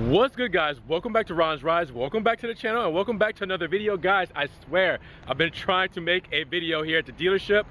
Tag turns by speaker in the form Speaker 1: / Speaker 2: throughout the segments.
Speaker 1: What's good, guys? Welcome back to Ron's Rides. Welcome back to the channel and welcome back to another video. Guys, I swear I've been trying to make a video here at the dealership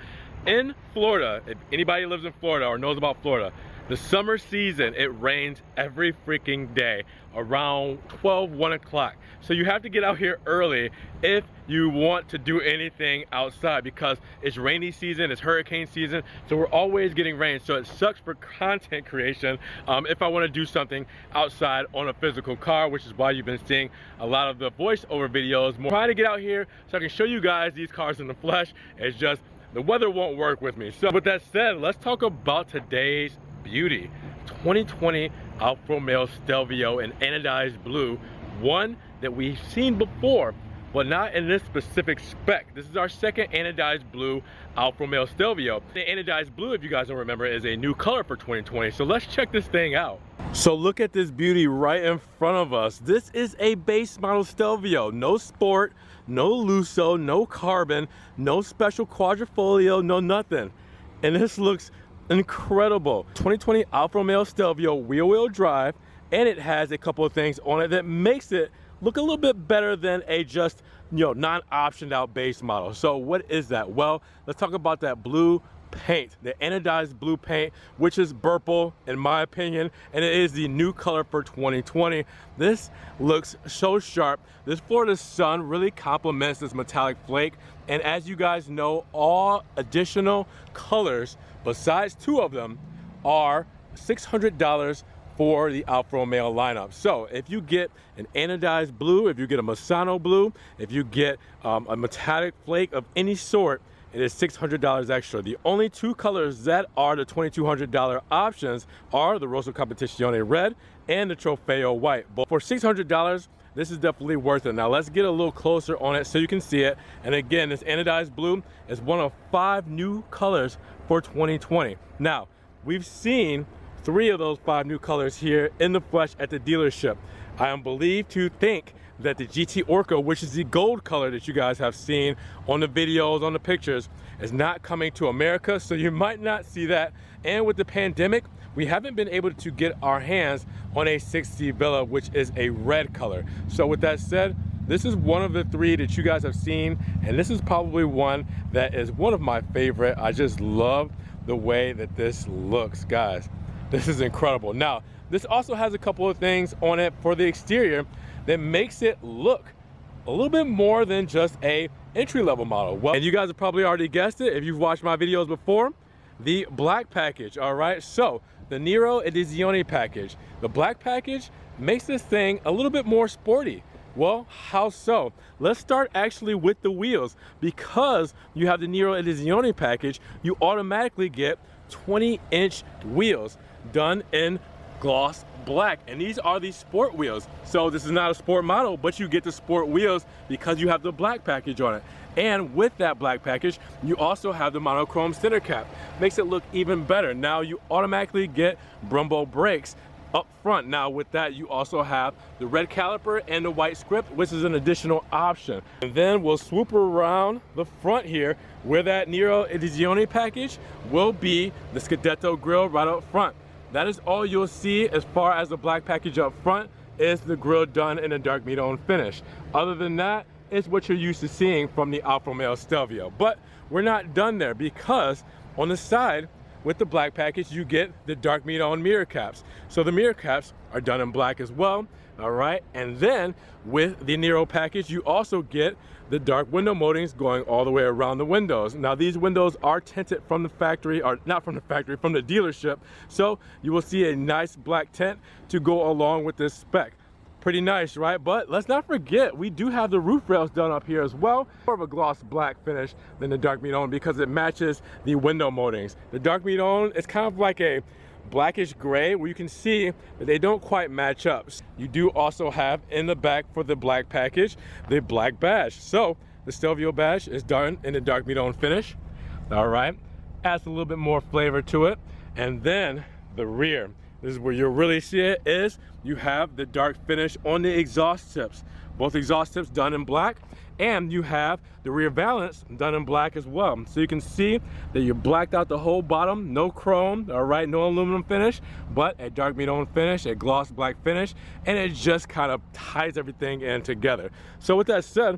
Speaker 1: in Florida. If anybody lives in Florida or knows about Florida, the summer season, it rains every freaking day around 1 o'clock. So you have to get out here early if you want to do anything outside, because it's rainy season, it's hurricane season, so we're always getting rain. So it sucks for content creation if I want to do something outside on a physical car, which is why you've been seeing a lot of the voiceover videos. More trying to get out here so I can show you guys these cars in the flesh. It's just the weather won't work with me. So with that said, let's talk about today's beauty. 2020 Alfa Romeo Stelvio in Anodized Blue, one that we've seen before, but not in this specific spec. This is our second Anodized Blue Alfa Romeo Stelvio. The Anodized Blue, if you guys don't remember, is a new color for 2020. So let's check this thing out. So look at this beauty right in front of us. This is a base model Stelvio. No sport, no lusso, no carbon, no special quadrifoglio, no nothing. And this looks incredible. 2020 Alfa Romeo Stelvio wheel drive, and it has a couple of things on it that makes it look a little bit better than a just, non-optioned out base model. So what is that? Well, let's talk about that blue paint, the anodized blue paint, which is purple in my opinion, and it is the new color for 2020. This looks so sharp. This Florida sun really complements this metallic flake, and as you guys know, all additional colors besides two of them are $600 for the Alfa Romeo lineup. So if you get an anodized blue, if you get a Masano blue, if you get a metallic flake of any sort, it is $600 extra. The only two colors that are the $2,200 options are the Rosso Competizione red and the Trofeo white. But for $600, this is definitely worth it. Now let's get a little closer on it so you can see it. And again, this anodized blue is one of 5 new colors for 2020. Now, we've seen 3 of those 5 new colors here in the flesh at the dealership. I am believed to think that the GT Orca, which is the gold color that you guys have seen on the videos, on the pictures, is not coming to America, so you might not see that. And with the pandemic, we haven't been able to get our hands on a 6C Villa, which is a red color. So with that said, this is one of the 3 that you guys have seen, and this is probably one that is one of my favorite. I just love the way that this looks, guys. This is incredible. Now, this also has a couple of things on it for the exterior that makes it look a little bit more than just a entry-level model. Well, and you guys have probably already guessed it if you've watched my videos before, the black package, all right? So, the Nero Edizione package. The black package makes this thing a little bit more sporty. Well, how so? Let's start actually with the wheels. Because you have the Nero Edizione package, you automatically get 20-inch wheels done in gloss black, and these are the sport wheels. So this is not a sport model, but you get the sport wheels because you have the black package on it. And with that black package, you also have the monochrome center cap. Makes it look even better. Now you automatically get Brembo brakes up front. Now with that, you also have the red caliper and the white script, which is an additional option. And then we'll swoop around the front here, where that Nero Edizione package will be the Scudetto grille right up front. That is all you'll see as far as the black package up front is the grille done in a dark meat-on finish. Other than that, it's what you're used to seeing from the Alfa Romeo Stelvio. But we're not done there, because on the side with the black package, you get the dark meat-on mirror caps. So the mirror caps are done in black as well, all right? And then with the Nero package, you also get the dark window moldings going all the way around the windows. Now these windows are tinted from the factory, or not from the factory, from the dealership. So you will see a nice black tint to go along with this spec. Pretty nice, right? But let's not forget, we do have the roof rails done up here as well. More of a gloss black finish than the dark meat-on because it matches the window moldings. The dark meat-on is kind of like a blackish gray, where you can see that they don't quite match up. You do also have in the back for the black package the black badge. So the Stelvio badge is done in the dark meat-on finish, all right? Adds a little bit more flavor to it. And then the rear, this is where you'll really see it, is you have the dark finish on the exhaust tips. Both exhaust tips done in black, And you have the rear valance done in black as well. So you can see that you blacked out the whole bottom, no chrome, all right, no aluminum finish, but a dark metal finish, a gloss black finish, and it just kind of ties everything in together. So with that said,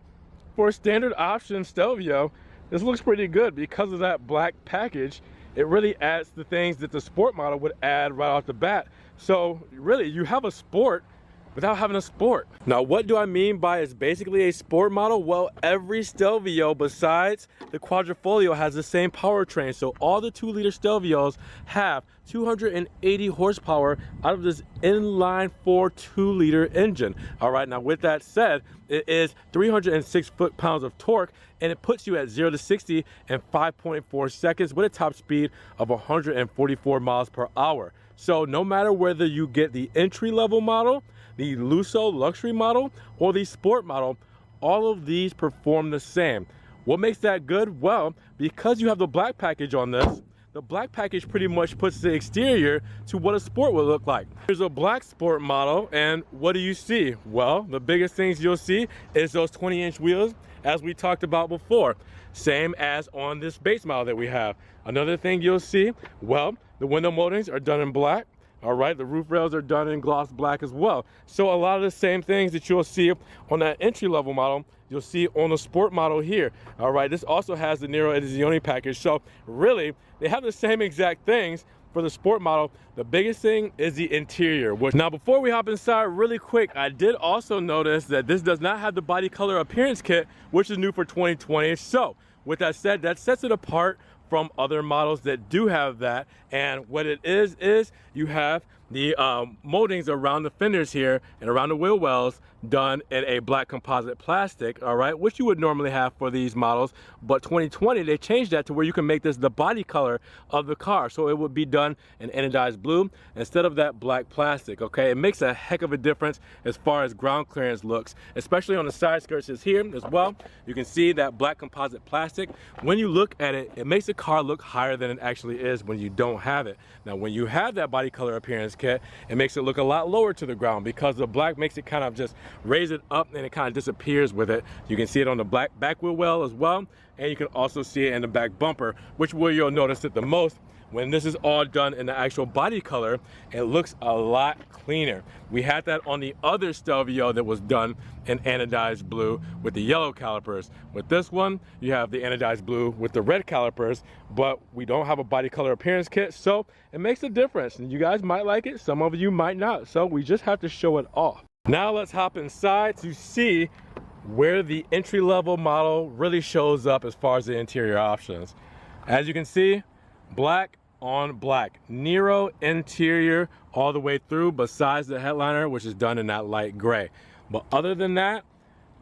Speaker 1: for a standard option Stelvio, this looks pretty good because of that black package. It really adds the things that the sport model would add right off the bat. So really, you have a sport without having a sport. Now, what do I mean by it's basically a sport model? Well, every Stelvio besides the Quadrifoglio has the same powertrain. So all the 2-liter Stelvios have 280 horsepower out of this inline 4 2-liter engine. All right, now with that said, it is 306 foot-pounds of torque, and it puts you at 0 to 60 in 5.4 seconds with a top speed of 144 miles per hour. So no matter whether you get the entry-level model, the Lusso luxury model, or the sport model, all of these perform the same. What makes that good? Well, because you have the black package on this, the black package pretty much puts the exterior to what a sport would look like. Here's a black sport model, and what do you see? Well, the biggest things you'll see is those 20-inch wheels, as we talked about before, same as on this base model that we have. Another thing you'll see, well, the window moldings are done in black. All right, the roof rails are done in gloss black as well. So a lot of the same things that you'll see on that entry-level model, you'll see on the sport model here. All right, this also has the Nero Edizione package. So really, they have the same exact things for the sport model. The biggest thing is the interior. Now, before we hop inside really quick, I did also notice that this does not have the body color appearance kit, which is new for 2020. So with that said, that sets it apart from other models that do have that. And what it is you have the moldings around the fenders here and around the wheel wells done in a black composite plastic, all right, which you would normally have for these models. But 2020, they changed that to where you can make this the body color of the car. So it would be done in anodized blue instead of that black plastic, okay? It makes a heck of a difference as far as ground clearance looks, especially on the side skirts here as well. You can see that black composite plastic. When you look at it, it makes the car look higher than it actually is when you don't have it. Now, when you have that body color appearance kit, it makes it look a lot lower to the ground because the black makes it kind of just raise it up and it kind of disappears with it. You can see it on the black back wheel well as well, and you can also see it in the back bumper, which where you'll notice it the most. When this is all done in the actual body color, it looks a lot cleaner. We had that on the other Stelvio that was done in anodized blue with the yellow calipers. With this one, you have the anodized blue with the red calipers, but we don't have a body color appearance kit, so it makes a difference. And you guys might like it, some of you might not, so we just have to show it off. Now let's hop inside to see where the entry-level model really shows up as far as the interior options. As you can see, black on black, Nero interior all the way through, besides the headliner, which is done in that light gray. But other than that,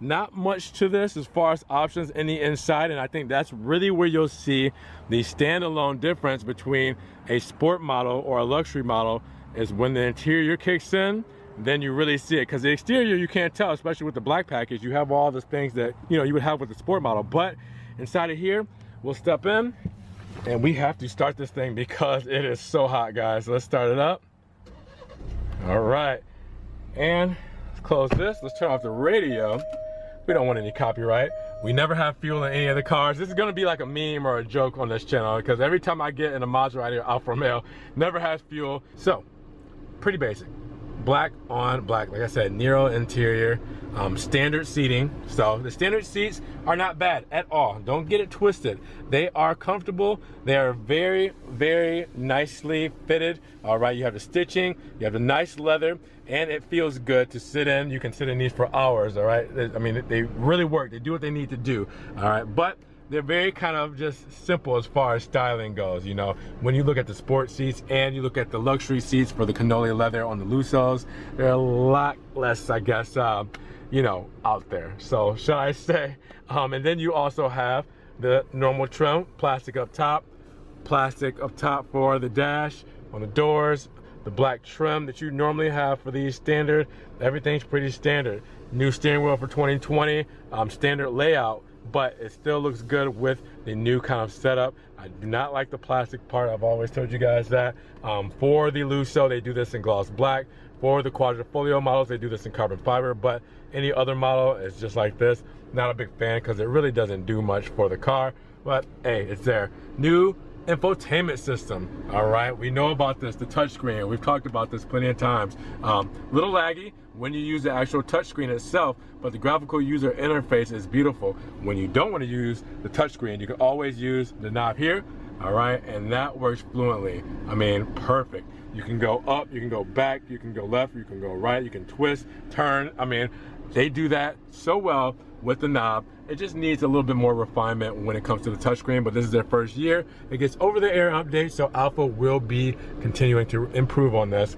Speaker 1: not much to this as far as options in the inside, and I think that's really where you'll see the standalone difference between a sport model or a luxury model is when the interior kicks in. Then you really see it, because the exterior you can't tell, especially with the black package. You have all the things that you would have with the sport model, but inside of here, we'll step in and we have to start this thing because it is so hot, guys. So let's start it up. All right, and let's close this. Let's turn off the radio. We don't want any copyright. We never have fuel in any of the cars. This is gonna be like a meme or a joke on this channel, because every time I get in a Maserati or Alfa Romeo, never has fuel. So pretty basic. Black on black, like I said, Nero interior, standard seating. So the standard seats are not bad at all. Don't get it twisted. They are comfortable. They are very, very nicely fitted. All right, you have the stitching, you have the nice leather, and it feels good to sit in. You can sit in these for hours, all right? I mean, they really work. They do what they need to do, all right? But they're very kind of just simple as far as styling goes. When you look at the sport seats and you look at the luxury seats for the cannoli leather on the Lussos, they're a lot less, I guess, out there. So should I say? And then you also have the normal trim, plastic up top for the dash, on the doors, the black trim that you normally have for these standard. Everything's pretty standard. New steering wheel for 2020, standard layout. but it still looks good with the new kind of setup. I do not like the plastic part. I've always told you guys that. For the Lusso, they do this in gloss black. For the Quadrifoglio models, they do this in carbon fiber, but any other model is just like this. Not a big fan because it really doesn't do much for the car, but hey, it's there. New infotainment system. All right, we know about this, the touchscreen. We've talked about this plenty of times. Little laggy when you use the actual touchscreen itself, but the graphical user interface is beautiful. When you don't want to use the touchscreen, you can always use the knob here. All right, and that works fluently. I mean, perfect. You can go up, you can go back, you can go left, you can go right, you can twist, turn. I mean, they do that so well with the knob. It just needs a little bit more refinement when it comes to the touchscreen, but this is their first year. It gets over-the-air updates, so Alpha will be continuing to improve on this.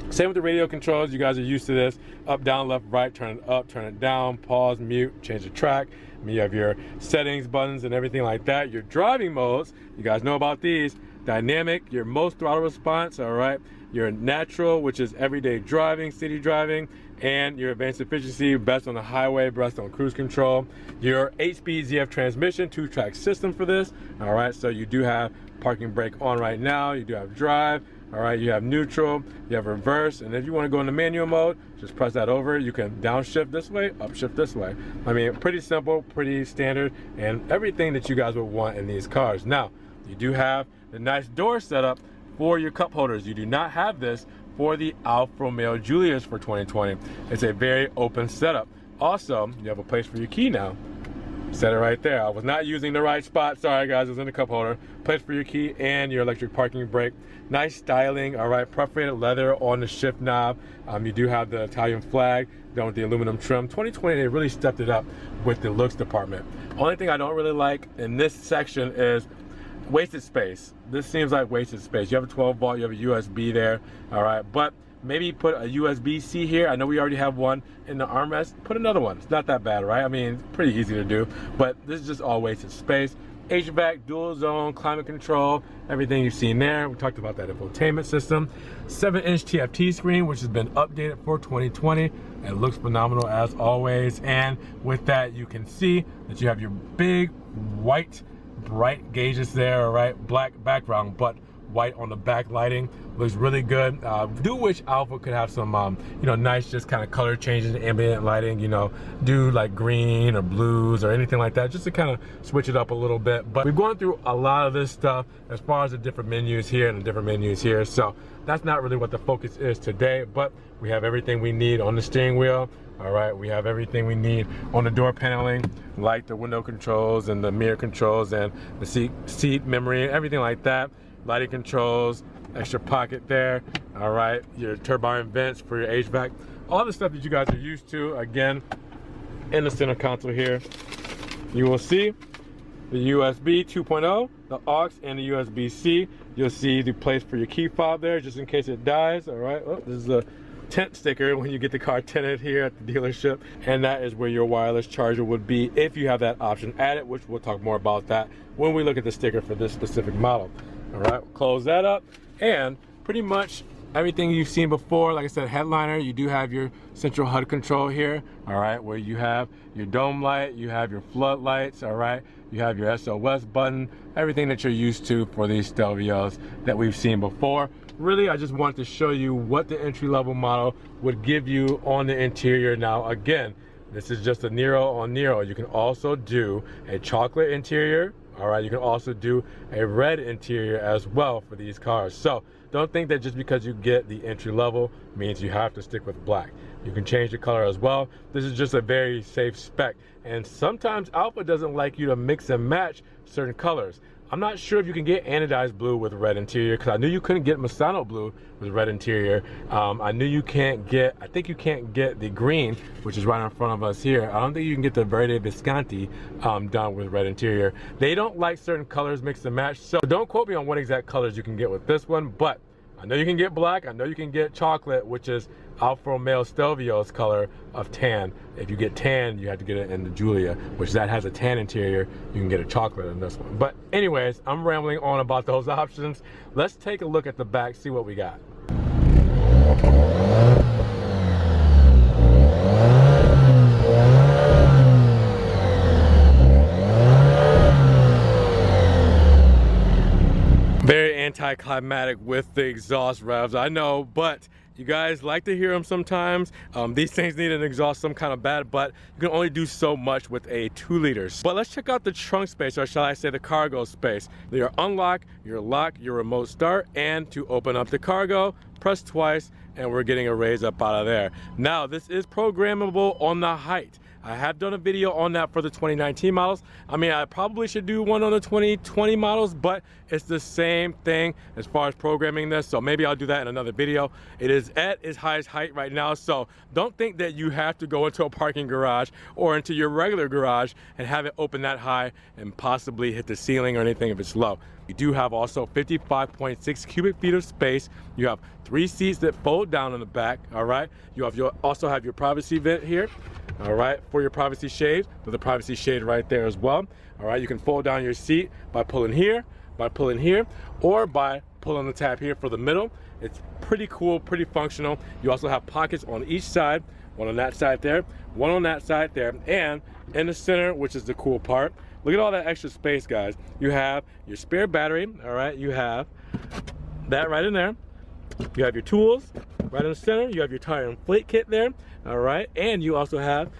Speaker 1: Same with the radio controls. You guys are used to this. Up, down, left, right, turn it up, turn it down, pause, mute, change the track. I mean, you have your settings buttons and everything like that. Your driving modes, you guys know about these. Dynamic, your most throttle response, all right. Your natural, which is everyday driving, city driving, and your advanced efficiency, best on the highway, best on cruise control. Your 8-speed ZF transmission, 2-track system for this, all right. So you do have parking brake on right now. You do have drive. All right, you have neutral, you have reverse, and if you want to go into manual mode, just press that over. You can downshift this way, upshift this way. I mean, pretty simple, pretty standard, and everything that you guys would want in these cars. Now, you do have the nice door setup for your cup holders. You do not have this for the Alfa Romeo Giulias for 2020. It's a very open setup. Also, you have a place for your key now. Set it right there. I was not using the right spot. Sorry guys, it was in the cup holder. Place for your key and your electric parking brake. Nice styling, all right. Perforated leather on the shift knob. You do have the Italian flag done with the aluminum trim. 2020, they really stepped it up with the looks department. Only thing I don't really like in this section is wasted space. This seems like wasted space. You have a 12 volt, you have a USB there, all right. But maybe put a USB-C here. I know we already have one in the armrest. Put another one. It's not that bad, right? I mean, it's pretty easy to do, but this is just all wasted space. HVAC, dual zone, climate control, everything you've seen there. We talked about that infotainment system. 7-inch TFT screen, which has been updated for 2020. It looks phenomenal as always. And with that, you can see that you have your big white bright gauges there, all right? Black background, but white on the back lighting. Looks really good. Do wish Alpha could have some you know, nice just kind of color changes, ambient lighting, you know, do like green or blues or anything like that, just to kind of switch it up a little bit. But we've gone through a lot of this stuff as far as the different menus here and the different menus here, so that's not really what the focus is today, but we have everything we need on the steering wheel. All right, we have everything we need on the door paneling, like the window controls and the mirror controls and the seat memory, everything like that. Lighting controls, extra pocket there, all right, your turbine vents for your HVAC, all the stuff that you guys are used to. Again, in the center console here, you will see the USB 2.0, the aux, and the USB-C. You'll see the place for your key fob there, just in case it dies, all right. Oh, this is a tent sticker when you get the car tinted here at the dealership, and that is where your wireless charger would be if you have that option added, which we'll talk more about that when we look at the sticker for this specific model. All right, close that up, and pretty much everything you've seen before. Like I said, headliner, you do have your central HUD control here, all right, where you have your dome light, you have your floodlights, all right, you have your SOS button, everything that you're used to for these Stelvios that we've seen before. Really, I just wanted to show you what the entry-level model would give you on the interior. Now, again, this is just a Nero on Nero. You can also do a chocolate interior. All right, you can also do a red interior as well for these cars. So don't think that just because you get the entry level means you have to stick with black. You can change the color as well. This is just a very safe spec. And sometimes Alpha doesn't like you to mix and match certain colors. I'm not sure if you can get anodized blue with red interior, because I knew you couldn't get Masano blue with red interior. I knew you can't get, I think you can't get the green, which is right in front of us here. I don't think you can get the Verde Visconti done with red interior. They don't like certain colors mixed and matched, so don't quote me on what exact colors you can get with this one, but I know you can get black, I know you can get chocolate, which is Alfa Romeo Stelvio's color of tan. If you get tan, you have to get it in the Giulia, which that has a tan interior. You can get a chocolate in this one. But anyways, I'm rambling on about those options. Let's take a look at the back, see what we got. Very anticlimactic with the exhaust revs, I know, but you guys like to hear them sometimes. These things need an exhaust some kind of bad, but you can only do so much with a 2 liters. But let's check out the trunk space, or shall I say the cargo space. Your unlock, your lock, your remote start, and to open up the cargo, press twice, and we're getting a raise up out of there. Now, this is programmable on the height. I have done a video on that for the 2019 models. I mean, I probably should do one on the 2020 models, but it's the same thing as far as programming this, so maybe I'll do that in another video. It is at its highest height right now, so don't think that you have to go into a parking garage or into your regular garage and have it open that high and possibly hit the ceiling or anything if it's low. You do have also 55.6 cubic feet of space. You have 3 seats that fold down in the back, all right? You have also have your privacy vent here, all right, for your privacy shade, with a privacy shade right there as well. All right, you can fold down your seat by pulling here, or by pulling the tab here for the middle. It's pretty cool, pretty functional. You also have pockets on each side, one on that side there, one on that side there, and in the center, which is the cool part. Look at all that extra space, guys. You have your spare battery, all right? You have that right in there. You have your tools right in the center. You have your tire inflate kit there, all right? And you also have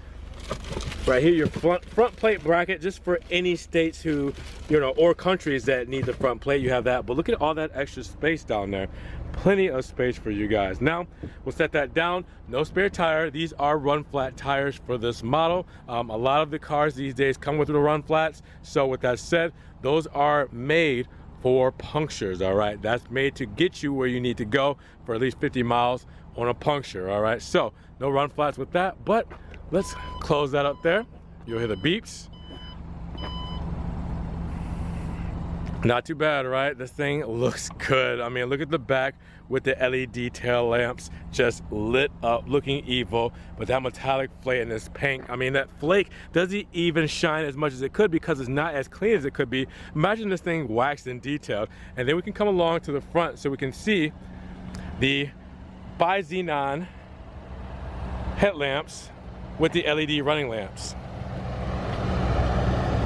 Speaker 1: right here your front plate bracket, just for any states who, you know, or countries that need the front plate. You have that, but look at all that extra space down there. Plenty of space for you guys. Now, we'll set that down. No spare tire. These are run flat tires for this model. A lot of the cars these days come with the run flats. So with that said, those are made for punctures, all right? That's made to get you where you need to go for at least 50 miles on a puncture, all right? So no run flats with that, but let's close that up there. You'll hear the beeps. Not too bad, right? This thing looks good. I mean, look at the back with the LED tail lamps just lit up, looking evil. But that metallic flake and this paint, I mean, that flake doesn't even shine as much as it could because it's not as clean as it could be. Imagine this thing waxed and detailed. And then we can come along to the front so we can see the bi-xenon headlamps with the LED running lamps.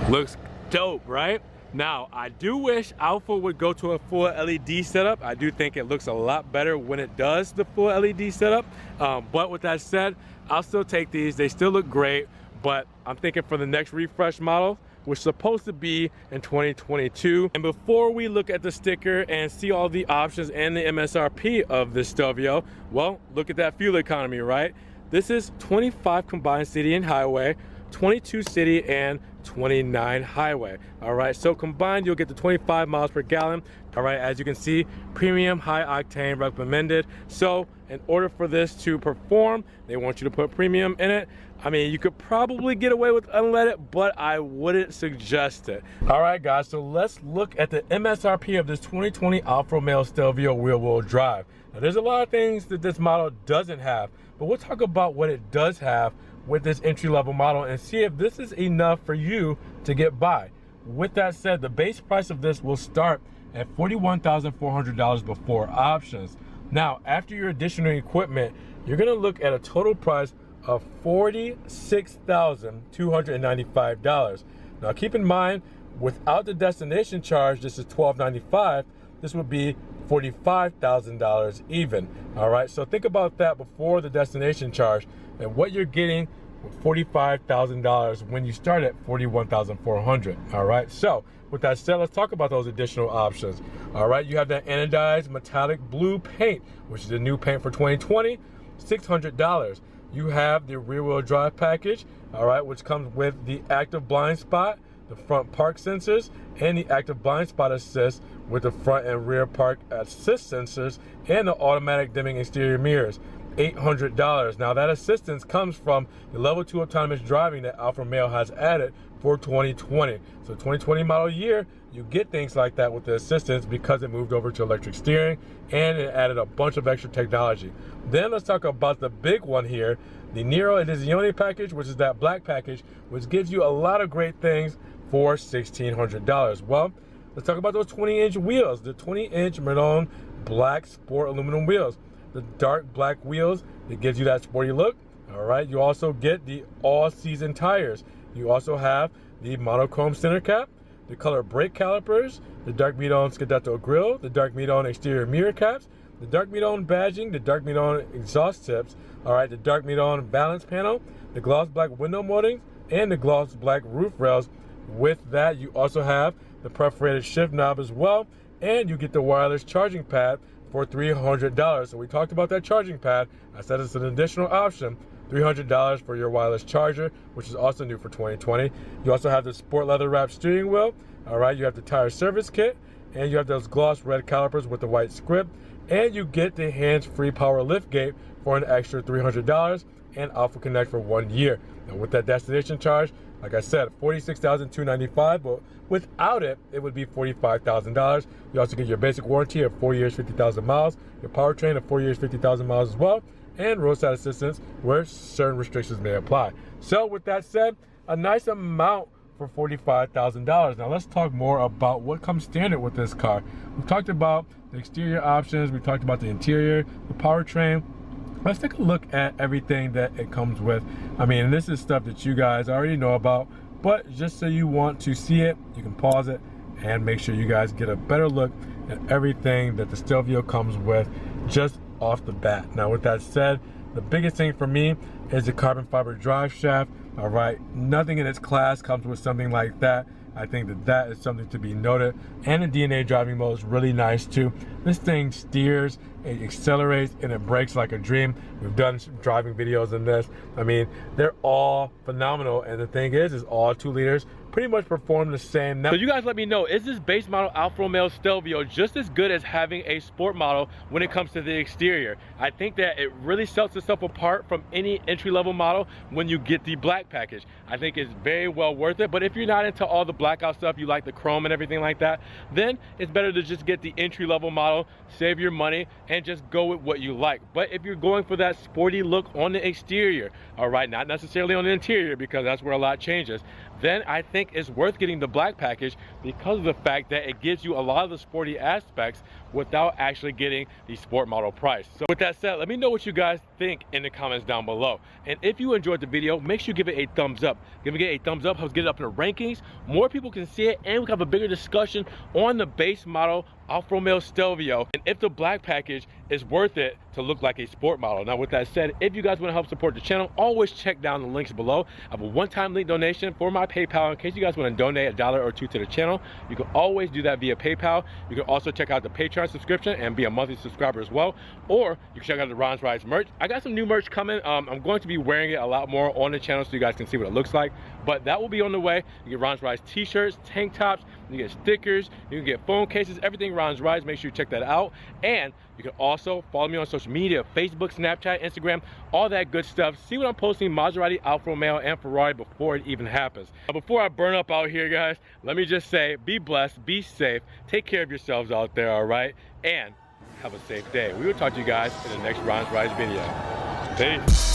Speaker 1: Looks dope, right? Now, I do wish Afla would go to a full LED setup. I do think it looks a lot better when it does the full LED setup. But with that said, I'll still take these. They still look great, but I'm thinking for the next refresh model, which is supposed to be in 2022. And before we look at the sticker and see all the options and the MSRP of this Stelvio, well, look at that fuel economy, right? This is 25 combined city and highway, 22 city and 29 highway. All right, so combined you'll get to 25 miles per gallon. All right, as you can see, premium high octane recommended. So in order for this to perform, they want you to put premium in it. I mean, you could probably get away with unleaded, but I wouldn't suggest it. All right, guys, so let's look at the MSRP of this 2020 Alfa Romeo Stelvio rear-wheel drive. Now, there's a lot of things that this model doesn't have, but we'll talk about what it does have with this entry-level model and see if this is enough for you to get by. With that said, the base price of this will start at $41,400 before options. Now, after your additional equipment, you're gonna look at a total price of $46,295. Now, keep in mind, without the destination charge, this is $1,295. This would be $45,000 even. All right, so think about that before the destination charge and what you're getting with $45,000 when you start at $41,400. All right, so with that said, let's talk about those additional options. All right, you have that anodized metallic blue paint, which is the new paint for 2020, $600. You have the rear-wheel drive package, all right, which comes with the active blind spot, the front park sensors, and the active blind spot assist with the front and rear park assist sensors and the automatic dimming exterior mirrors. $800. Now that assistance comes from the level 2 autonomous driving that Alfa Romeo has added for 2020. So 2020 model year, you get things like that with the assistance because it moved over to electric steering and it added a bunch of extra technology. Then let's talk about the big one here, the Nero Edizione package, which is that black package, which gives you a lot of great things for $1,600. Well, let's talk about those 20-inch wheels, the 20-inch Milan black sport aluminum wheels. The dark black wheels, it gives you that sporty look. All right, you also get the all-season tires. You also have the monochrome center cap, the color brake calipers, the dark meat-on Scudetto grille, the dark meat-on exterior mirror caps, the dark meat-on badging, the dark meat-on exhaust tips, all right, the dark meat-on balance panel, the gloss black window moldings, and the gloss black roof rails. With that, you also have the perforated shift knob as well, and you get the wireless charging pad for $300. So we talked about that charging pad. I said it's an additional option. $300 for your wireless charger, which is also new for 2020. You also have the sport leather wrapped steering wheel. All right, you have the tire service kit, and you have those gloss red calipers with the white script, and you get the hands-free power lift gate for an extra $300, and Afla Connect for 1 year. Now with that destination charge, like I said, $46,295, but without it, it would be $45,000. You also get your basic warranty of 4 years, 50,000 miles, your powertrain of 4 years, 50,000 miles as well, and roadside assistance where certain restrictions may apply. So with that said, a nice amount for $45,000. Now let's talk more about what comes standard with this car. We've talked about the exterior options, we talked about the interior, the powertrain. Let's take a look at everything that it comes with. I mean, this is stuff that you guys already know about, but just so you want to see it, you can pause it and make sure you guys get a better look at everything that the Stelvio comes with just off the bat. Now with that said, the biggest thing for me is the carbon fiber drive shaft. All right, nothing in its class comes with something like that. I think that that is something to be noted. And the DNA driving mode is really nice too. This thing steers, it accelerates, and it brakes like a dream. We've done some driving videos in this. I mean, they're all phenomenal. And the thing is all 2 liters pretty much perform the same. Now, so you guys let me know, is this base model Alfa Romeo Stelvio just as good as having a sport model when it comes to the exterior? I think that it really sets itself apart from any entry-level model when you get the black package. I think it's very well worth it, but if you're not into all the blackout stuff, you like the chrome and everything like that, then it's better to just get the entry-level model, save your money, and just go with what you like. But if you're going for that sporty look on the exterior, all right, not necessarily on the interior because that's where a lot changes, then I think it's worth getting the black package because of the fact that it gives you a lot of the sporty aspects without actually getting the sport model price. So with that said, let me know what you guys think in the comments down below. And if you enjoyed the video, make sure you give it a thumbs up. Give it a thumbs up, helps get it up in the rankings. More people can see it, and we can have a bigger discussion on the base model Alfa Romeo Stelvio, and if the black package is worth it to look like a sport model. Now with that said, if you guys want to help support the channel, always check down the links below. I have a one-time link donation for my PayPal in case you guys want to donate $1 or $2 to the channel. You can always do that via PayPal. You can also check out the Patreon subscription and be a monthly subscriber as well, or you can check out the Rwd Rides merch. I got some new merch coming. I'm going to be wearing it a lot more on the channel so you guys can see what it looks like, but that will be on the way. You get Rwd Rides t-shirts, tank tops, you get stickers, you can get phone cases, everything Rwd Rides. Make sure you check that out. And you can also follow me on social media, Facebook, Snapchat, Instagram, all that good stuff. See what I'm posting, Maserati, Alfa Romeo, and Ferrari before it even happens. Now, before I burn up out here, guys, let me just say, be blessed, be safe, take care of yourselves out there, all right? And have a safe day. We will talk to you guys in the next Rwd Rides video. Peace.